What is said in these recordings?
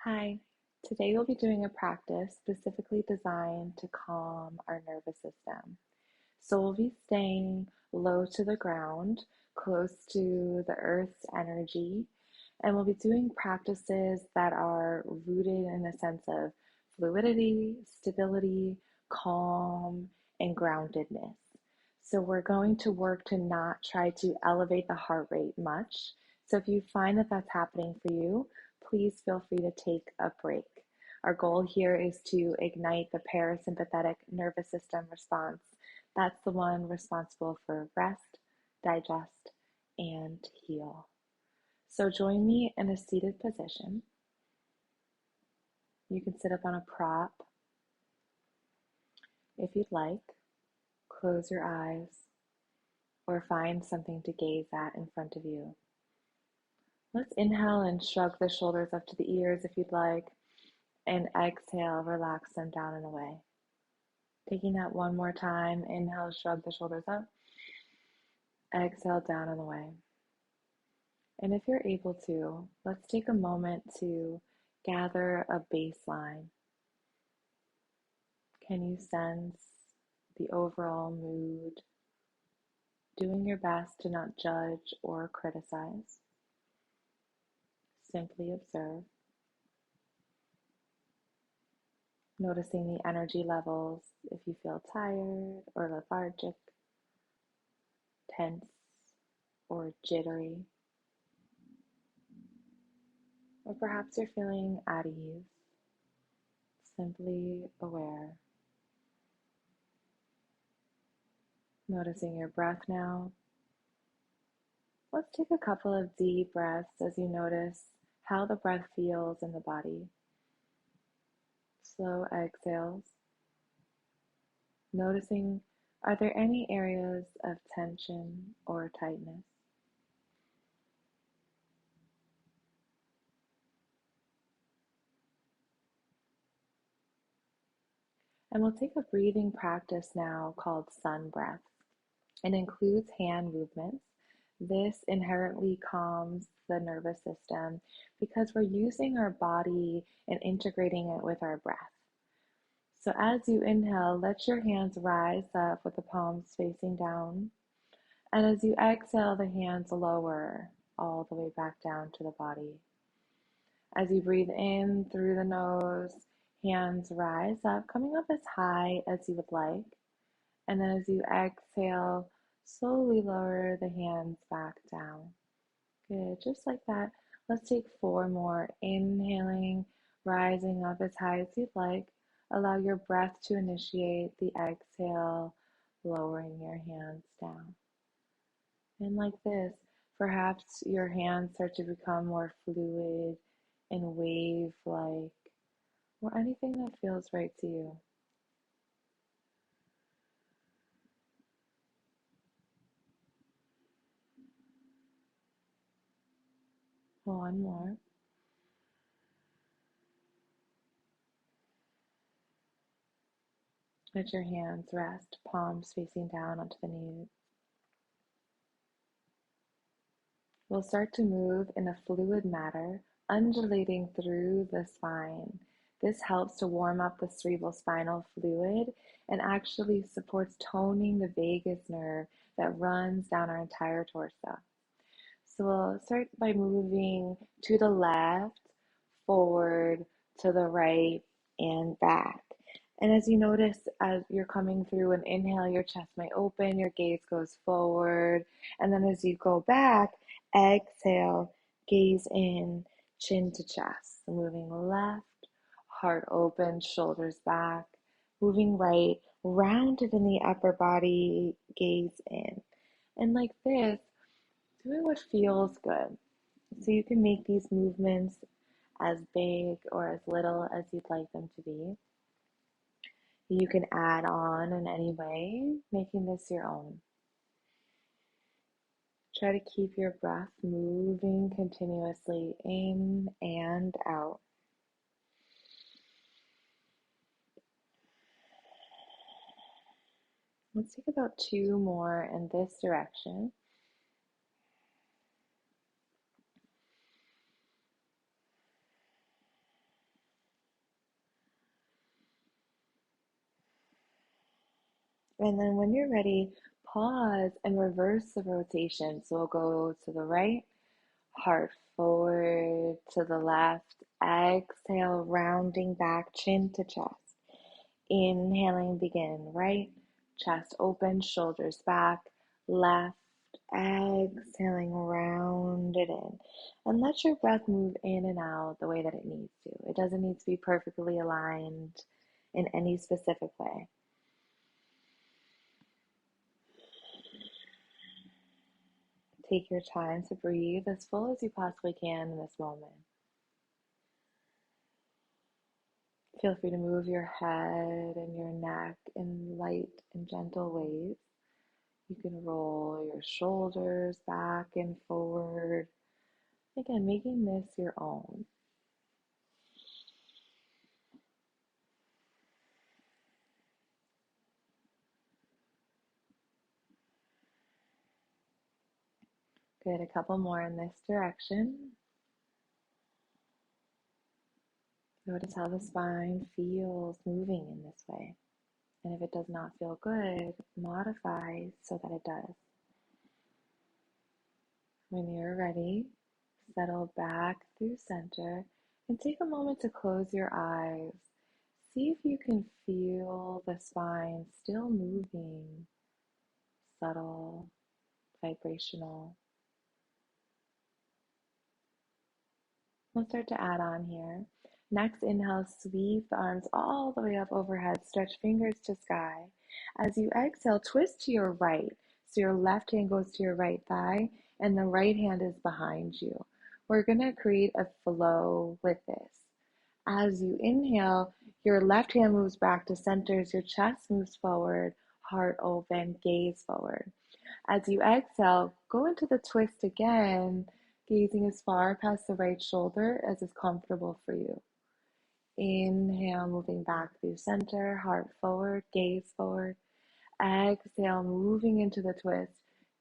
Hi, today we'll be doing a practice specifically designed to calm our nervous system. So we'll be staying low to the ground, close to the earth's energy, and we'll be doing practices that are rooted in a sense of fluidity, stability, calm, and groundedness. So we're going to work to not try to elevate the heart rate much. So if you find that that's happening for you, please feel free to take a break. Our goal here is to ignite the parasympathetic nervous system response. That's the one responsible for rest, digest, and heal. So join me in a seated position. You can sit up on a prop if you'd like. Close your eyes or find something to gaze at in front of you. Let's inhale and shrug the shoulders up to the ears if you'd like, and exhale, relax them down and away. Taking that one more time, inhale, shrug the shoulders up, exhale, down and away. And if you're able to, let's take a moment to gather a baseline. Can you sense the overall mood? Doing your best to not judge or criticize. Simply observe. Noticing the energy levels if you feel tired or lethargic, tense or jittery, or perhaps you're feeling at ease. Simply aware. Noticing your breath now. Let's take a couple of deep breaths as you notice how the breath feels in the body. Slow exhales. Noticing, are there any areas of tension or tightness? And we'll take a breathing practice now called sun breath. It includes hand movements. This inherently calms the nervous system because we're using our body and integrating it with our breath. So as you inhale, let your hands rise up with the palms facing down. And as you exhale, the hands lower all the way back down to the body. As you breathe in through the nose, hands rise up, coming up as high as you would like. And then as you exhale, slowly lower the hands back down. Good, just like that. Let's take 4 more. Inhaling, rising up as high as you'd like. Allow your breath to initiate the exhale, lowering your hands down. And like this, perhaps your hands start to become more fluid and wave-like, or anything that feels right to you. One more. Let your hands rest, palms facing down onto the knees. We'll start to move in a fluid manner, undulating through the spine. This helps to warm up the cerebral spinal fluid and actually supports toning the vagus nerve that runs down our entire torso. So we'll start by moving to the left, forward, to the right, and back. And as you notice, as you're coming through an inhale, your chest might open, your gaze goes forward. And then as you go back, exhale, gaze in, chin to chest. So moving left, heart open, shoulders back. Moving right, rounded in the upper body, gaze in. And like this, doing what feels good. So you can make these movements as big or as little as you'd like them to be. You can add on in any way, making this your own. Try to keep your breath moving continuously in and out. Let's take about 2 more in this direction. And then when you're ready, pause and reverse the rotation. So we'll go to the right, heart forward to the left. Exhale, rounding back, chin to chest. Inhaling, begin right, chest open, shoulders back, left. Exhaling, round it in. And let your breath move in and out the way that it needs to. It doesn't need to be perfectly aligned in any specific way. Take your time to breathe as full as you possibly can in this moment. Feel free to move your head and your neck in light and gentle ways. You can roll your shoulders back and forward. Again, making this your own. Good, a couple more in this direction. Notice how the spine feels moving in this way. And if it does not feel good, modify so that it does. When you're ready, settle back through center and take a moment to close your eyes. See if you can feel the spine still moving, subtle, vibrational. We'll start to add on here. Next, inhale, sweep the arms all the way up overhead. Stretch fingers to sky. As you exhale, twist to your right. So your left hand goes to your right thigh and the right hand is behind you. We're going to create a flow with this. As you inhale, your left hand moves back to center as your chest moves forward, heart open, gaze forward. As you exhale, go into the twist again, gazing as far past the right shoulder as is comfortable for you. Inhale, moving back through center, heart forward, gaze forward. Exhale, moving into the twist,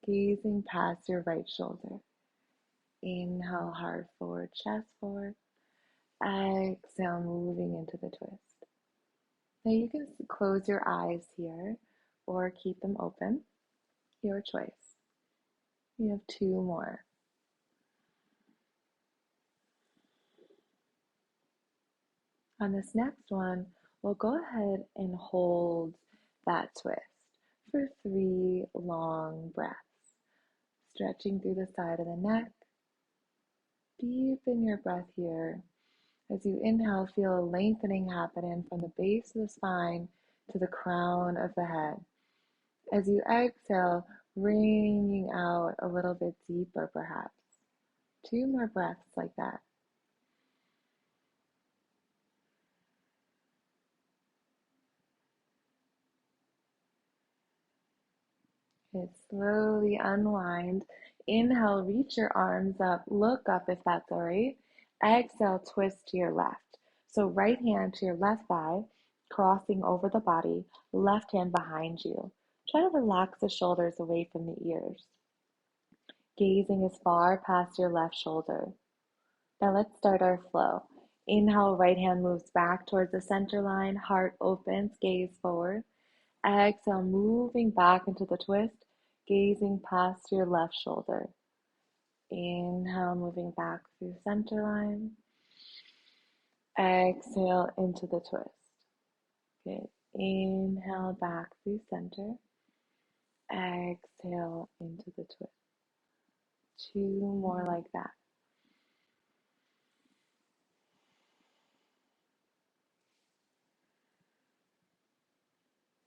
gazing past your right shoulder. Inhale, heart forward, chest forward. Exhale, moving into the twist. Now you can close your eyes here or keep them open, your choice. You have two more. On this next one, we'll go ahead and hold that twist for 3 long breaths. Stretching through the side of the neck. Deepen your breath here. As you inhale, feel a lengthening happening from the base of the spine to the crown of the head. As you exhale, wringing out a little bit deeper perhaps. 2 more breaths like that. Good. Slowly unwind. Inhale, reach your arms up. Look up if that's all right. Exhale, twist to your left. So right hand to your left thigh, crossing over the body, left hand behind you. Try to relax the shoulders away from the ears. Gazing as far past your left shoulder. Now let's start our flow. Inhale, right hand moves back towards the center line, heart opens, gaze forward. Exhale, moving back into the twist, gazing past your left shoulder. Inhale, moving back through center line. Exhale into the twist. Good. Inhale back through center. Exhale into the twist. 2 more like that.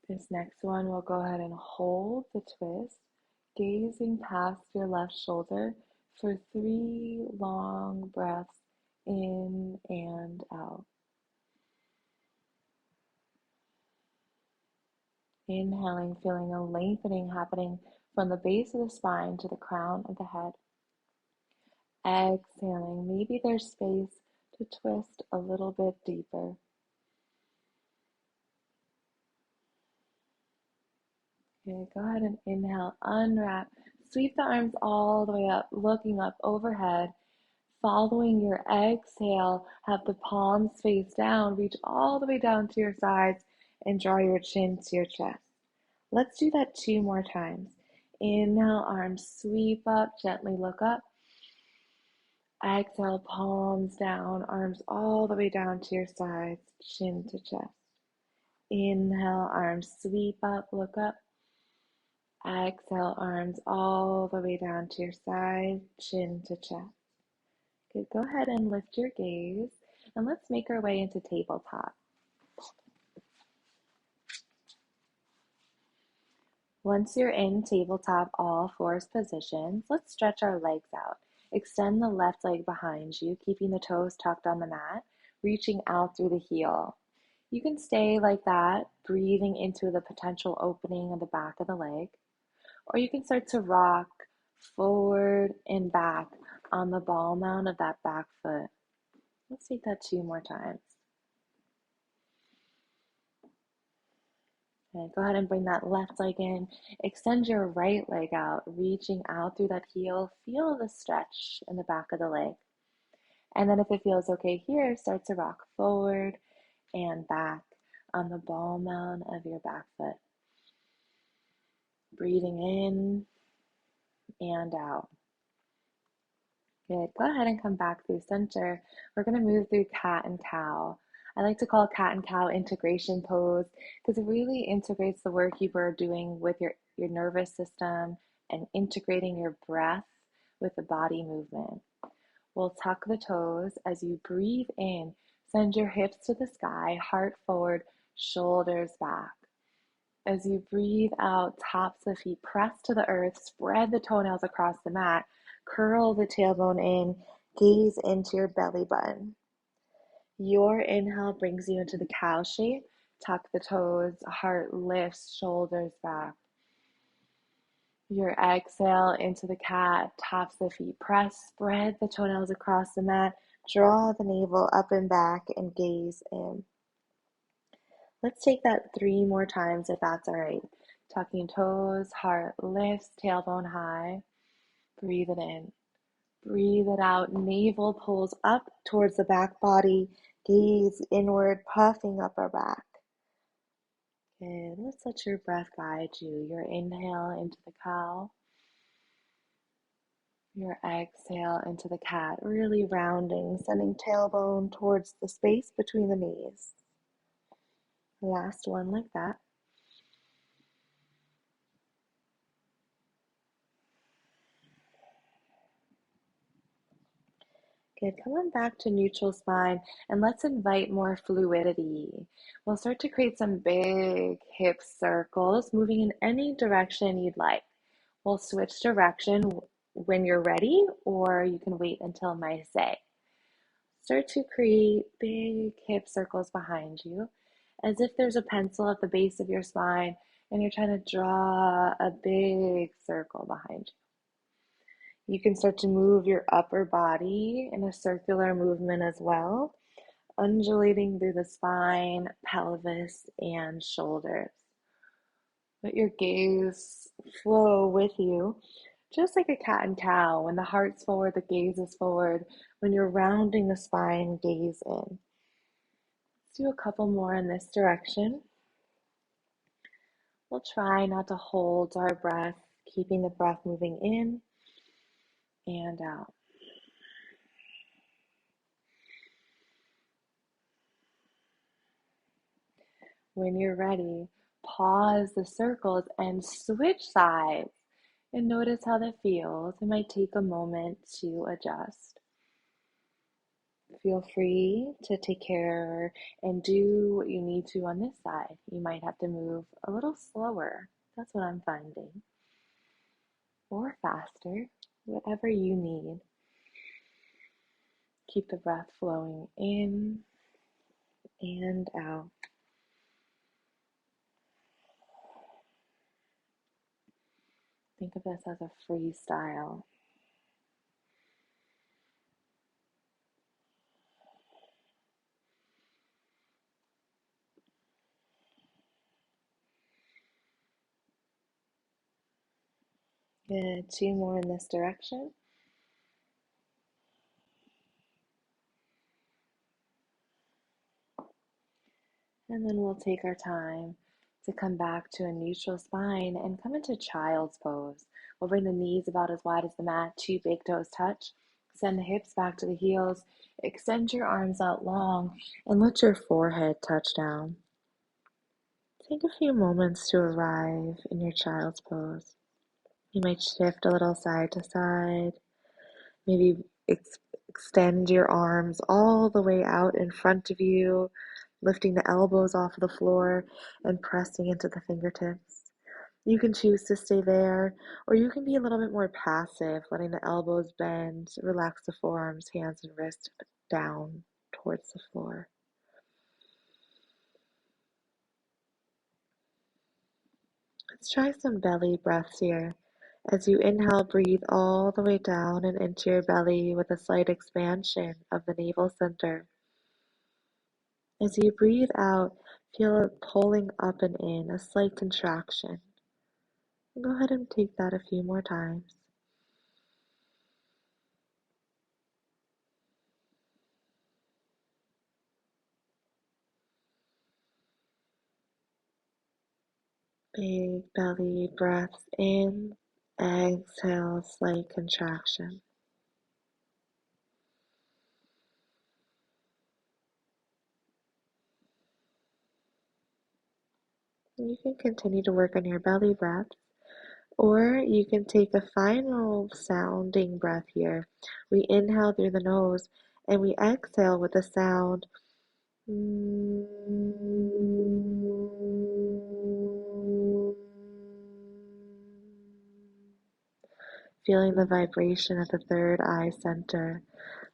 This next one, we'll go ahead and hold the twist, gazing past your left shoulder for 3 long breaths in and out. Inhaling, feeling a lengthening happening from the base of the spine to the crown of the head. Exhaling, maybe there's space to twist a little bit deeper. Okay, go ahead and inhale, unwrap, sweep the arms all the way up, looking up overhead. Following your exhale, have the palms face down, reach all the way down to your sides and draw your chin to your chest. Let's do that 2 more times. Inhale, arms sweep up, gently look up. Exhale, palms down, arms all the way down to your sides, chin to chest. Inhale, arms sweep up, look up. Exhale, arms all the way down to your side, chin to chest. Good, go ahead and lift your gaze, and let's make our way into tabletop. Once you're in tabletop all fours positions, let's stretch our legs out. Extend the left leg behind you, keeping the toes tucked on the mat, reaching out through the heel. You can stay like that, breathing into the potential opening of the back of the leg, or you can start to rock forward and back on the ball mount of that back foot. Let's take that 2 more times. And go ahead and bring that left leg in. Extend your right leg out, reaching out through that heel. Feel the stretch in the back of the leg. And then if it feels okay here, start to rock forward and back on the ball mount of your back foot. Breathing in and out. Good. Go ahead and come back through center. We're going to move through cat and cow. I like to call cat and cow integration pose because it really integrates the work you were doing with your nervous system and integrating your breath with the body movement. We'll tuck the toes as you breathe in. Send your hips to the sky, heart forward, shoulders back. As you breathe out, tops of feet press to the earth, spread the toenails across the mat, curl the tailbone in, gaze into your belly button. Your inhale brings you into the cow shape. Tuck the toes, heart lifts, shoulders back. Your exhale into the cat, tops of the feet press, spread the toenails across the mat, draw the navel up and back, and gaze in. Let's take that 3 more times if that's all right. Tucking toes, heart lifts, tailbone high. Breathe it in. Breathe it out. Navel pulls up towards the back body. Gaze inward, puffing up our back. Good. Let's let your breath guide you. Your inhale into the cow. Your exhale into the cat. Really rounding, sending tailbone towards the space between the knees. Last one like that. Good. Come on back to neutral spine and let's invite more fluidity. We'll start to create some big hip circles, moving in any direction you'd like. We'll switch direction when you're ready, or you can wait until my say. Start to create big hip circles behind you, as if there's a pencil at the base of your spine and you're trying to draw a big circle behind you. You can start to move your upper body in a circular movement as well, undulating through the spine, pelvis, and shoulders. Let your gaze flow with you, just like a cat and cow. When the heart's forward, the gaze is forward. When you're rounding the spine, gaze in. Let's do a couple more in this direction. We'll try not to hold our breath, keeping the breath moving in and out. When you're ready, pause the circles and switch sides and notice how that feels. It might take a moment to adjust. Feel free to take care and do what you need to on this side. You might have to move a little slower. That's what I'm finding. Or faster, whatever you need. Keep the breath flowing in and out. Think of this as a freestyle. Good. 2 more in this direction. And then we'll take our time To come back to a neutral spine and come into child's pose. We'll bring the knees about as wide as the mat, 2 big toes touch. Send the hips back to the heels. Extend your arms out long and let your forehead touch down. Take a few moments to arrive in your child's pose. You might shift a little side to side. Maybe extend your arms all the way out in front of you, lifting the elbows off the floor and pressing into the fingertips. You can choose to stay there, or you can be a little bit more passive, letting the elbows bend, relax the forearms, hands, and wrists down towards the floor. Let's try some belly breaths here. As you inhale, breathe all the way down and into your belly with a slight expansion of the navel center. As you breathe out, feel it pulling up and in, a slight contraction. Go ahead and take that a few more times. Big belly breaths in, exhale, slight contraction. You can continue to work on your belly breath, or you can take a final sounding breath here. We inhale through the nose and we exhale with a sound. Feeling the vibration at the third eye center.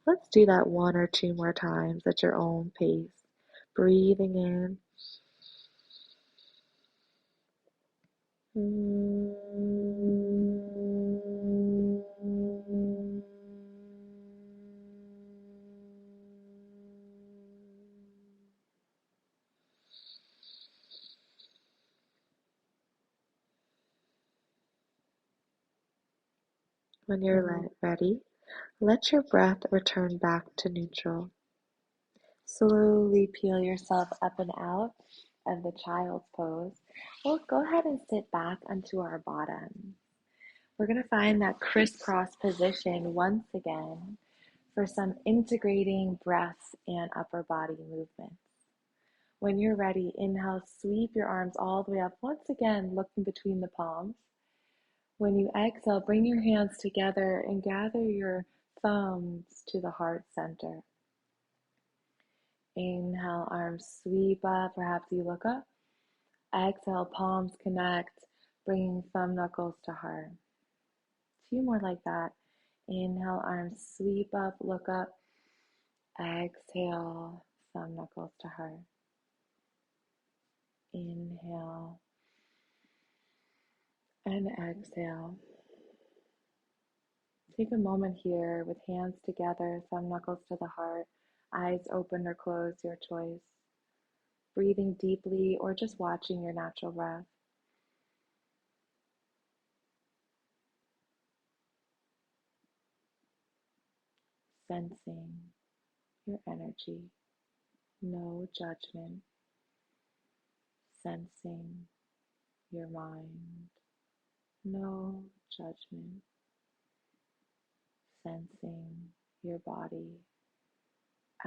Let's do that 1 or 2 more times at your own pace. Breathing in. When you're ready, let your breath return back to neutral. Slowly peel yourself up and out of the child's pose. We'll go ahead and sit back onto our bottom. We're going to find that crisscross position once again for some integrating breaths and upper body movements. When you're ready, inhale, sweep your arms all the way up. Once again, looking between the palms. When you exhale, bring your hands together and gather your thumbs to the heart center. Inhale, arms sweep up, perhaps you look up. Exhale, palms connect, bringing thumb knuckles to heart. A few more like that. Inhale, arms sweep up, look up. Exhale, thumb knuckles to heart. Inhale and exhale. Take a moment here with hands together, thumb knuckles to the heart, eyes open or closed, your choice. Breathing deeply or just watching your natural breath. Sensing your energy, no judgment. Sensing your mind, no judgment. Sensing your body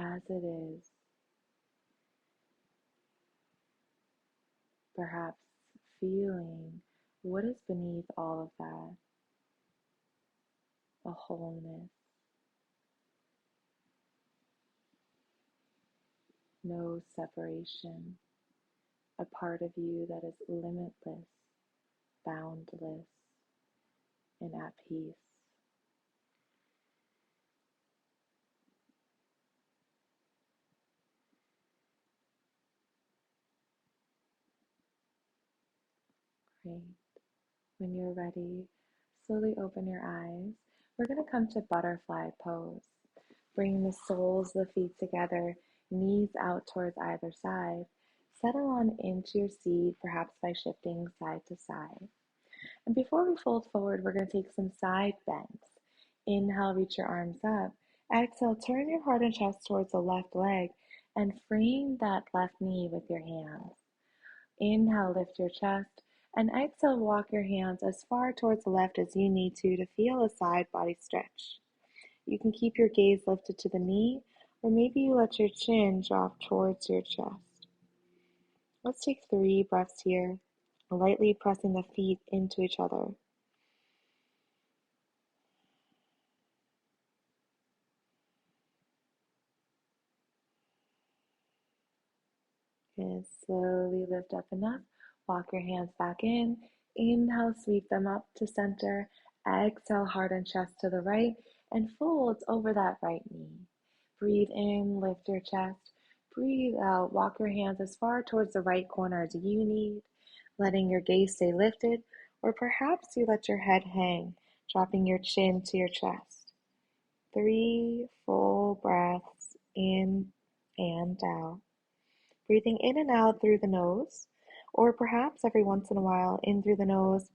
as it is, perhaps feeling what is beneath all of that, a wholeness, no separation, a part of you that is limitless, boundless, and at peace. Great. When you're ready, slowly open your eyes. We're going to come to butterfly pose. Bring the soles of the feet together, knees out towards either side. Settle on into your seat, perhaps by shifting side to side. And before we fold forward, we're going to take some side bends. Inhale, reach your arms up. Exhale, turn your heart and chest towards the left leg and frame that left knee with your hands. Inhale, lift your chest, and exhale, walk your hands as far towards the left as you need to feel a side body stretch. You can keep your gaze lifted to the knee, or maybe you let your chin drop towards your chest. Let's take 3 breaths here, lightly pressing the feet into each other. And slowly lift up enough. Walk your hands back in. Inhale, sweep them up to center. Exhale, harden chest to the right and fold over that right knee. Breathe in, lift your chest. Breathe out, walk your hands as far towards the right corner as you need, letting your gaze stay lifted, or perhaps you let your head hang, dropping your chin to your chest. 3 full breaths in and out. Breathing in and out through the nose, or perhaps every once in a while in through the nose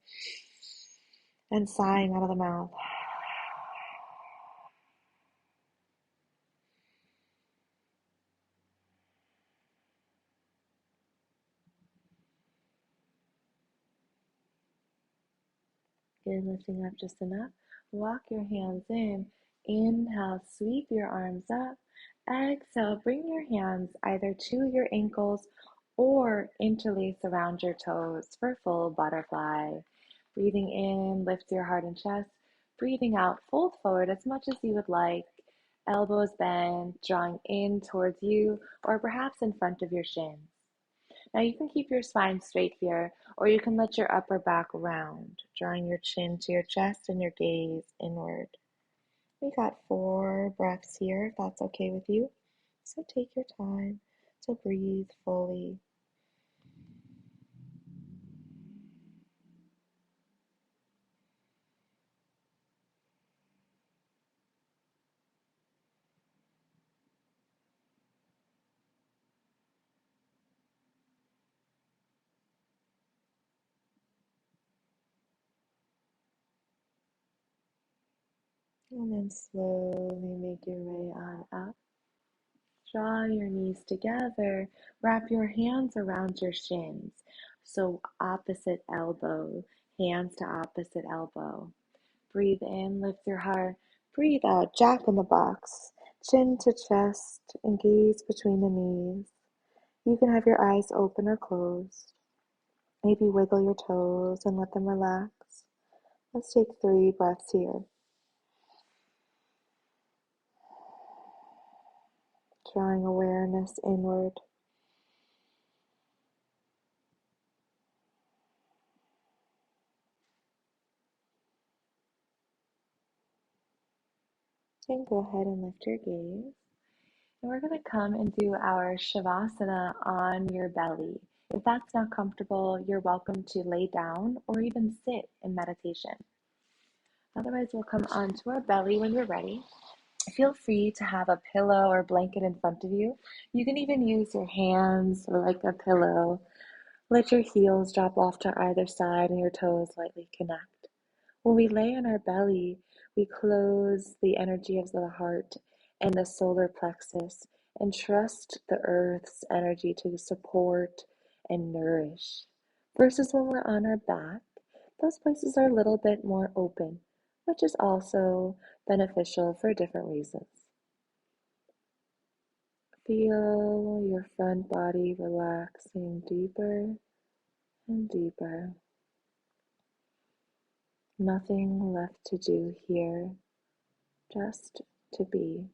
and sighing out of the mouth. Good, lifting up just enough. Walk your hands in. Inhale, sweep your arms up. Exhale, bring your hands either to your ankles or interlace around your toes for full butterfly. Breathing in, lift your heart and chest. Breathing out, fold forward as much as you would like. Elbows bent, drawing in towards you or perhaps in front of your shins. Now you can keep your spine straight here, or you can let your upper back round, drawing your chin to your chest and your gaze inward. We got 4 breaths here, if that's okay with you. So take your time to breathe fully. And then slowly make your way on up. Draw your knees together. Wrap your hands around your shins. So opposite elbow, hands to opposite elbow. Breathe in, lift your heart. Breathe out, jack in the box. Chin to chest and gaze between the knees. You can have your eyes open or closed. Maybe wiggle your toes and let them relax. Let's take 3 breaths here. Drawing awareness inward. And go ahead and lift your gaze. And we're going to come and do our Savasana on your belly. If that's not comfortable, you're welcome to lay down or even sit in meditation. Otherwise, we'll come onto our belly when we're ready. Feel free to have a pillow or blanket in front of you. You can even use your hands or like a pillow. Let your heels drop off to either side and your toes lightly connect. When we lay on our belly, we close the energy of the heart and the solar plexus and trust the earth's energy to support and nourish. Versus when we're on our back, those places are a little bit more open, which is also beneficial for different reasons. Feel your front body relaxing deeper and deeper. Nothing left to do here, just to be.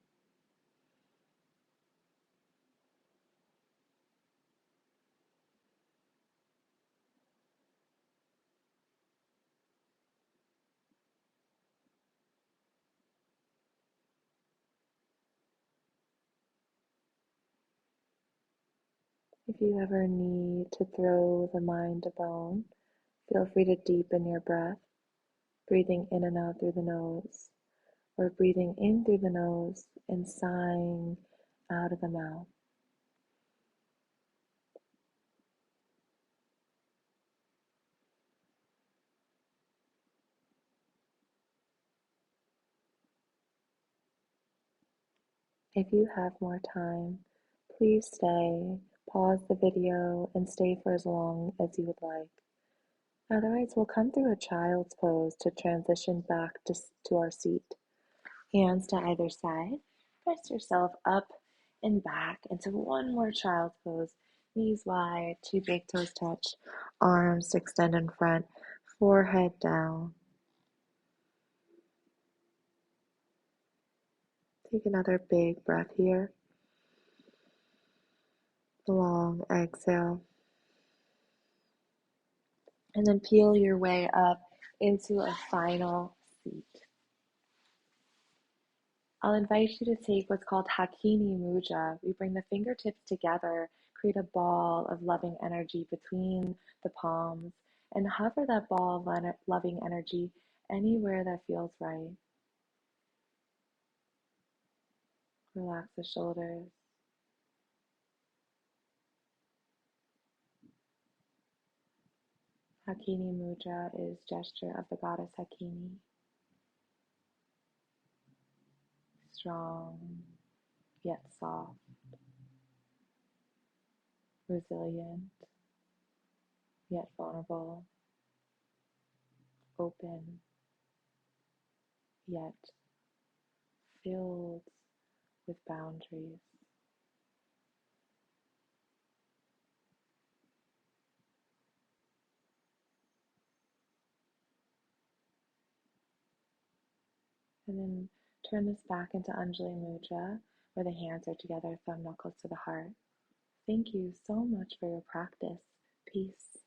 If you ever need to throw the mind a bone, feel free to deepen your breath, breathing in and out through the nose, or breathing in through the nose and sighing out of the mouth. If you have more time, please stay, Pause the video and stay for as long as you would like. Otherwise, we'll come through a child's pose to transition back to our seat. Hands to either side. Press yourself up and back into one more child's pose. Knees wide, two big toes touch, arms extend in front, forehead down. Take another big breath here. Long exhale. And then peel your way up into a final seat. I'll invite you to take what's called Hakini Mudra. We bring the fingertips together, create a ball of loving energy between the palms, and hover that ball of loving energy anywhere that feels right. Relax the shoulders. Hakini Mudra is gesture of the goddess Hakini. Strong, yet soft. Resilient, yet vulnerable. Open, yet filled with boundaries. And then turn this back into Anjali Mudra, where the hands are together, thumb knuckles to the heart. Thank you so much for your practice. Peace.